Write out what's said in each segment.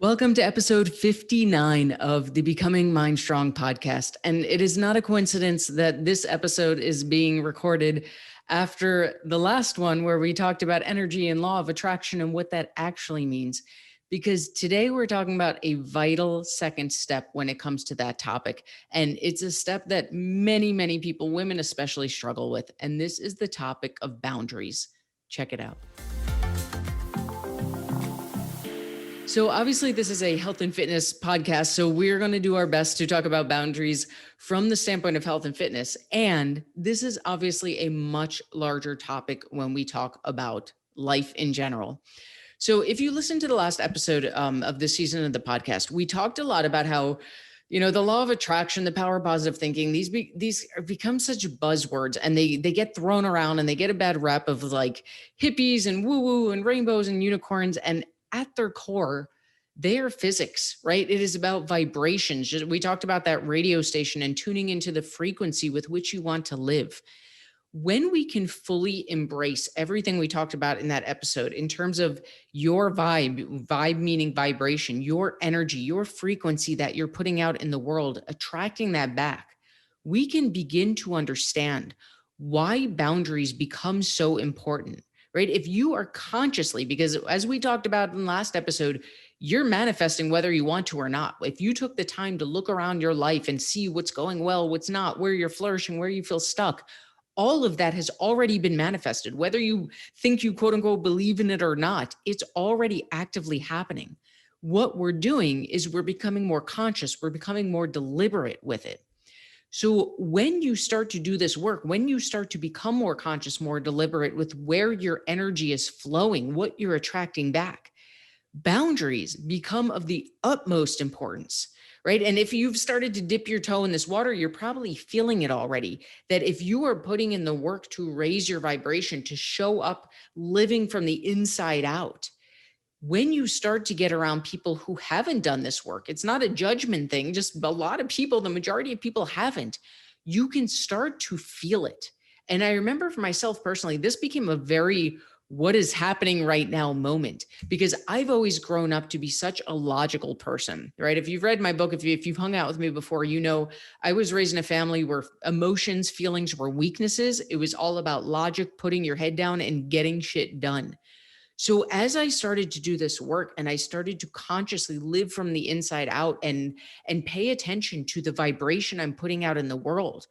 Welcome to episode 59 of the Becoming Mind Strong podcast. And it is not a coincidence that this episode is being recorded after the last one where we talked about energy and law of attraction and what that actually means. Because today we're talking about a vital second step when it comes to that topic. And it's a step that many people, women especially, struggle with. And this is the topic of boundaries. Check it out. So obviously this is a health and fitness podcast. So we're going to do our best to talk about boundaries from the standpoint of health and fitness. And this is obviously a much larger topic when we talk about life in general. So if you listen to the last episode of this season of the podcast, we talked a lot about how, the law of attraction, the power of positive thinking, these become such buzzwords, and they get thrown around and they get a bad rep of like hippies and woo-woo and rainbows and unicorns. And at their core, they are physics, right? It is about vibrations. We talked about that radio station and tuning into the frequency with which you want to live. When we can fully embrace everything we talked about in that episode in terms of your vibe meaning vibration, your energy, your frequency that you're putting out in the world, attracting that back, we can begin to understand why boundaries become so important. Right? If you are consciously, because as we talked about in the last episode, you're manifesting whether you want to or not. If you took the time to look around your life and see what's going well, what's not, where you're flourishing, where you feel stuck, all of that has already been manifested. Whether you think you quote unquote believe in it or not, it's already actively happening. What we're doing is we're becoming more conscious. We're becoming more deliberate with it. So when you start to do this work, when you start to become more conscious, more deliberate with where your energy is flowing, what you're attracting back, boundaries become of the utmost importance, right? And if you've started to dip your toe in this water, you're probably feeling it already, that if you are putting in the work to raise your vibration, to show up living from the inside out, when you start to get around people who haven't done this work, it's not a judgment thing, just a lot of people, the majority of people haven't, you can start to feel it. And I remember for myself personally, this became a very what is happening right now moment, because I've always grown up to be such a logical person, right? If you've read my book, if you've hung out with me before, I was raised in a family where emotions, feelings were weaknesses. It was all about logic, putting your head down and getting shit done. So as I started to do this work and I started to consciously live from the inside out and pay attention to the vibration I'm putting out in the world,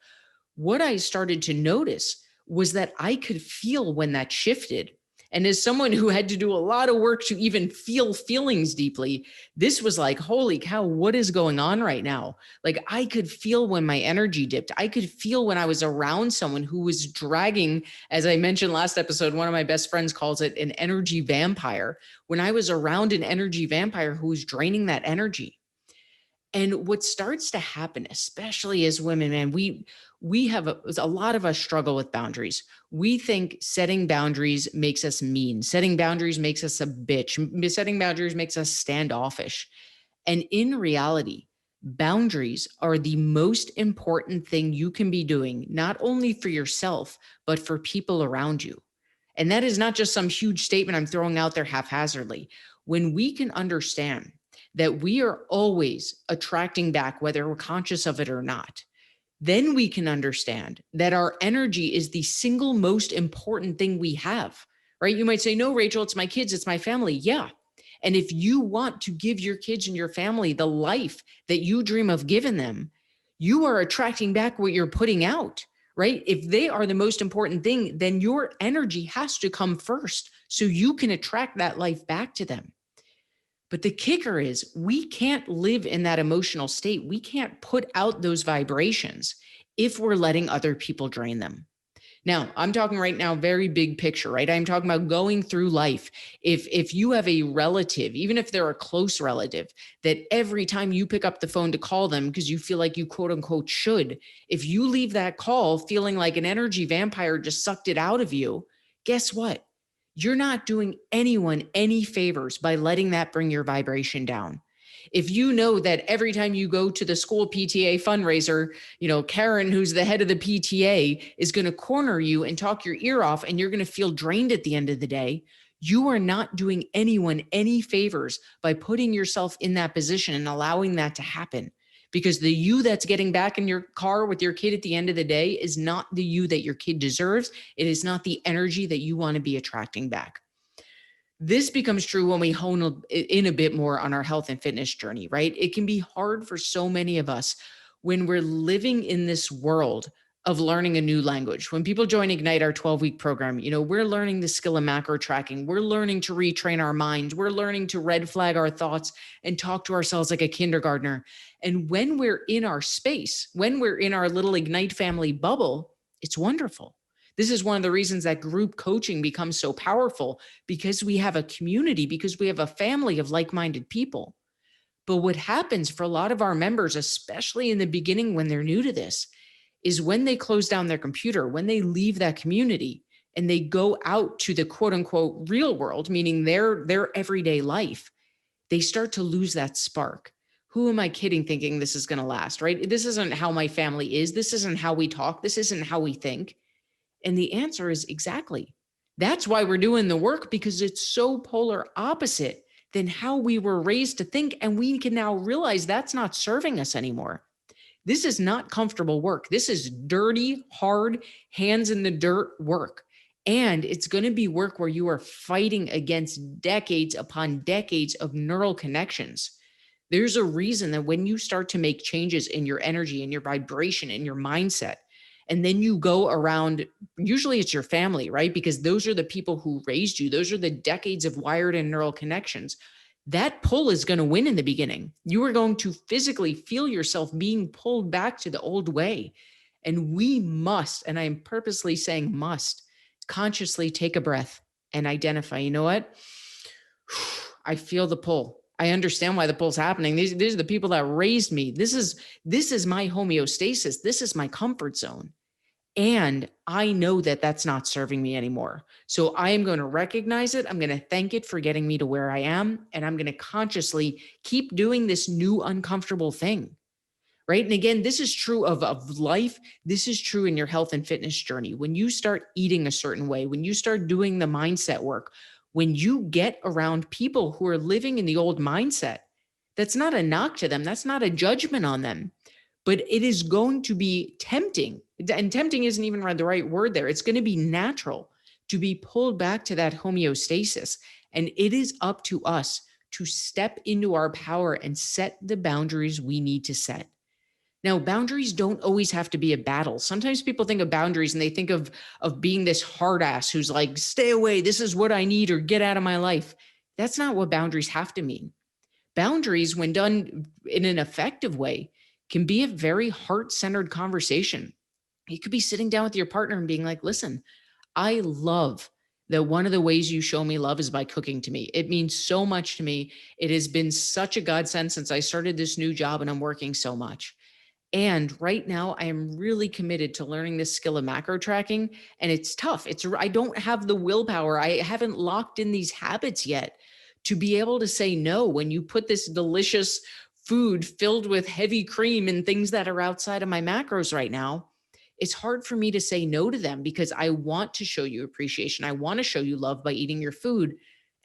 what I started to notice was that I could feel when that shifted. And as someone who had to do a lot of work to even feel feelings deeply, this was like, holy cow, what is going on right now? Like I could feel when my energy dipped. I could feel when I was around someone who was dragging, as I mentioned last episode, one of my best friends calls it an energy vampire. When I was around an energy vampire who was draining that energy. And what starts to happen, especially as women, man, we have a lot of us struggle with boundaries. We think setting boundaries makes us mean. Setting boundaries makes us a bitch. Setting boundaries makes us standoffish. And in reality, boundaries are the most important thing you can be doing, not only for yourself, but for people around you. And that is not just some huge statement I'm throwing out there haphazardly. When we can understand that we are always attracting back, whether we're conscious of it or not, then we can understand that our energy is the single most important thing we have, right? You might say, no, Rachel, it's my kids, it's my family. Yeah. And if you want to give your kids and your family the life that you dream of giving them, you are attracting back what you're putting out, right? If they are the most important thing, then your energy has to come first so you can attract that life back to them. But the kicker is we can't live in that emotional state. We can't put out those vibrations if we're letting other people drain them. Now, I'm talking right now, very big picture, right? I'm talking about going through life. If you have a relative, even if they're a close relative, that every time you pick up the phone to call them because you feel like you quote unquote should, if you leave that call feeling like an energy vampire just sucked it out of you, guess what? You're not doing anyone any favors by letting that bring your vibration down. If you know that every time you go to the school PTA fundraiser, Karen, who's the head of the PTA, is going to corner you and talk your ear off and you're going to feel drained at the end of the day, You are not doing anyone any favors by putting yourself in that position and allowing that to happen. Because the you that's getting back in your car with your kid at the end of the day is not the you that your kid deserves. It is not the energy that you want to be attracting back. This becomes true when we hone in a bit more on our health and fitness journey, right? It can be hard for so many of us when we're living in this world of learning a new language. When people join Ignite, our 12-week program, we're learning the skill of macro tracking. We're learning to retrain our minds. We're learning to red flag our thoughts and talk to ourselves like a kindergartner. And when we're in our space, when we're in our little Ignite family bubble, it's wonderful. This is one of the reasons that group coaching becomes so powerful, because we have a community, because we have a family of like-minded people. But what happens for a lot of our members, especially in the beginning when they're new to this, is when they close down their computer, when they leave that community and they go out to the quote unquote real world, meaning their everyday life, they start to lose that spark. Who am I kidding thinking this is going to last, right? This isn't how my family is. This isn't how we talk. This isn't how we think. And the answer is exactly. That's why we're doing the work, because it's so polar opposite than how we were raised to think. And we can now realize that's not serving us anymore. This is not comfortable work. This is dirty, hard, hands in the dirt work. And it's going to be work where you are fighting against decades upon decades of neural connections. There's a reason that when you start to make changes in your energy and your vibration and your mindset, and then you go around, usually it's your family, right? Because those are the people who raised you. Those are the decades of wired and neural connections. That pull is going to win in the beginning. You are going to physically feel yourself being pulled back to the old way. And we must, and I am purposely saying must, consciously take a breath and identify, you know what? I feel the pull. I understand why the pull's happening. These are the people that raised me. This is my homeostasis. This is my comfort zone. And I know that that's not serving me anymore. So I am going to recognize it. I'm going to thank it for getting me to where I am. And I'm going to consciously keep doing this new uncomfortable thing. Right. And again, this is true of life. This is true in your health and fitness journey. When you start eating a certain way, when you start doing the mindset work, when you get around people who are living in the old mindset, that's not a knock to them. That's not a judgment on them. But it is going to be tempting, and tempting isn't even the right word there. It's going to be natural to be pulled back to that homeostasis. And it is up to us to step into our power and set the boundaries we need to set. Now, boundaries don't always have to be a battle. Sometimes people think of boundaries and they think of being this hard ass who's like, stay away, this is what I need, or get out of my life. That's not what boundaries have to mean. Boundaries, when done in an effective way, can be a very heart-centered conversation. You could be sitting down with your partner and being like, listen, I love that one of the ways you show me love is by cooking to me. It means so much to me. It has been such a godsend since I started this new job and I'm working so much. And right now I am really committed to learning this skill of macro tracking. And it's tough. I don't have the willpower. I haven't locked in these habits yet to be able to say no when you put this delicious food filled with heavy cream and things that are outside of my macros right now. It's hard for me to say no to them because I want to show you appreciation. I want to show you love by eating your food,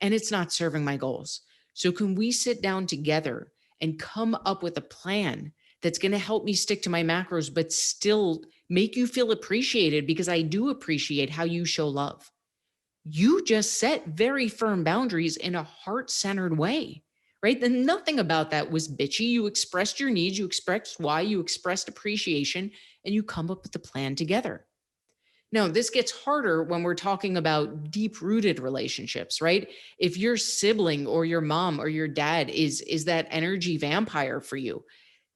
and it's not serving my goals. So can we sit down together and come up with a plan that's going to help me stick to my macros, but still make you feel appreciated, because I do appreciate how you show love. You just set very firm boundaries in a heart-centered way, right? Then nothing about that was bitchy. You expressed your needs, you expressed why, you expressed appreciation, and you come up with a plan together. Now, this gets harder when we're talking about deep-rooted relationships, right? If your sibling or your mom or your dad is that energy vampire for you,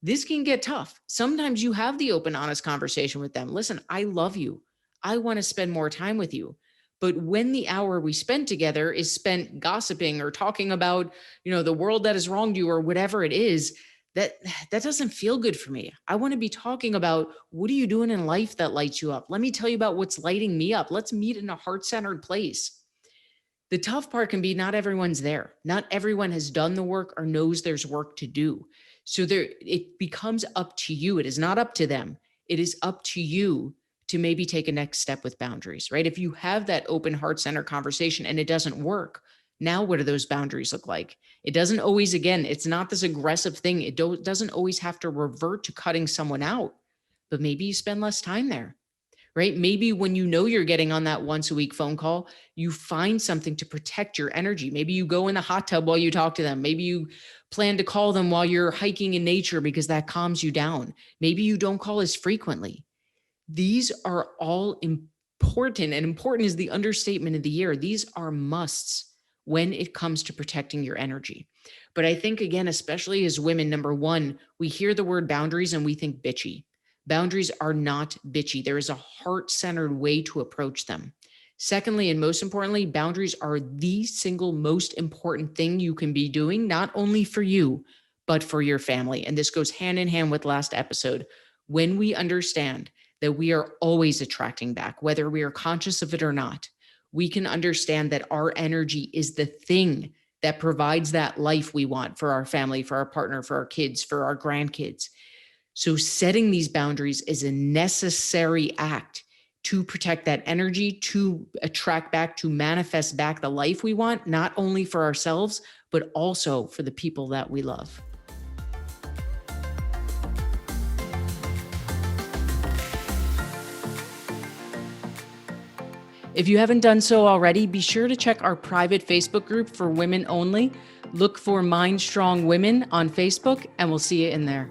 this can get tough. Sometimes you have the open, honest conversation with them. Listen, I love you. I want to spend more time with you. But when the hour we spend together is spent gossiping or talking about, the world that has wronged you or whatever it is, that doesn't feel good for me. I want to be talking about, what are you doing in life that lights you up? Let me tell you about what's lighting me up. Let's meet in a heart-centered place. The tough part can be not everyone's there. Not everyone has done the work or knows there's work to do. So it becomes up to you. It is not up to them. It is up to you to maybe take a next step with boundaries, right? If you have that open heart center conversation and it doesn't work, now what do those boundaries look like? It doesn't always, again, it's not this aggressive thing. It doesn't always have to revert to cutting someone out, but maybe you spend less time there, right? Maybe when you know you're getting on that once a week phone call, you find something to protect your energy. Maybe you go in the hot tub while you talk to them. Maybe you plan to call them while you're hiking in nature because that calms you down. Maybe you don't call as frequently. These are all important, and important is the understatement of the year. These are musts when it comes to protecting your energy. But I think, again, especially as women, number one, we hear the word boundaries and we think bitchy. Boundaries are not bitchy. There is a heart-centered way to approach them. Secondly, and most importantly, boundaries are the single most important thing you can be doing, not only for you, but for your family. And this goes hand in hand with last episode. When we understand that we are always attracting back, whether we are conscious of it or not, we can understand that our energy is the thing that provides that life we want for our family, for our partner, for our kids, for our grandkids. So setting these boundaries is a necessary act to protect that energy, to attract back, to manifest back the life we want, not only for ourselves, but also for the people that we love. If you haven't done so already, be sure to check our private Facebook group for women only. Look for Mind Strong Women on Facebook, and we'll see you in there.